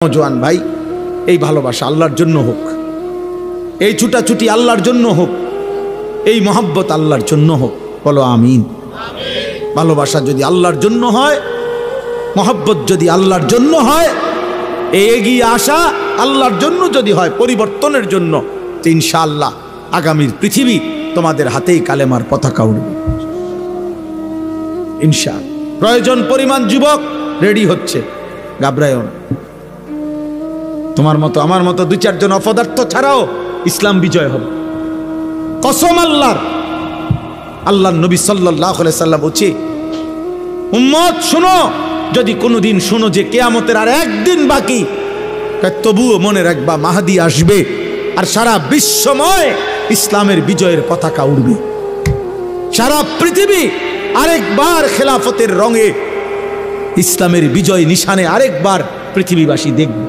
নওজোয়ান ভাই, এই ভালোবাসা আল্লাহর জন্য হোক, এই ছুটাছুটি আল্লাহর জন্য হোক, এই মহব্বত আল্লাহর জন্য হোক। বলো আমিন। ভালোবাসা যদি আল্লাহর জন্য হয়, মহব্বত যদি আল্লাহর জন্য হয়, এই এগিয়ে আসা আল্লাহর জন্য যদি হয়, পরিবর্তনের জন্য, তো ইনশাআল্লাহ আগামীর পৃথিবী তোমাদের হাতেই কালেমার পতাকা উঠবে ইনশাআল্লাহ। প্রয়োজন পরিমাণ যুবক রেডি হচ্ছে, ঘাবড়ায়ও না। তোমার মতো আমার মতো দুই চারজন অপদার্থ ছাড়াও ইসলাম বিজয় হবে, কসম আল্লাহর। আল্লাহর নবী সাল্লাল্লাহু আলাইহি সাল্লাম বলছে, উম্মত শুনো, যদি কোনোদিন শুনো যে কিয়ামতের আর একদিন বাকি, তবুও মনে রাখবা মাহদী আসবে আর সারা বিশ্বময় ইসলামের বিজয়ের পতাকা উড়বে। সারা পৃথিবী আরেকবার খেলাফতের রঙে ইসলামের বিজয় নিশানে আরেকবার পৃথিবীবাসী দেখবে।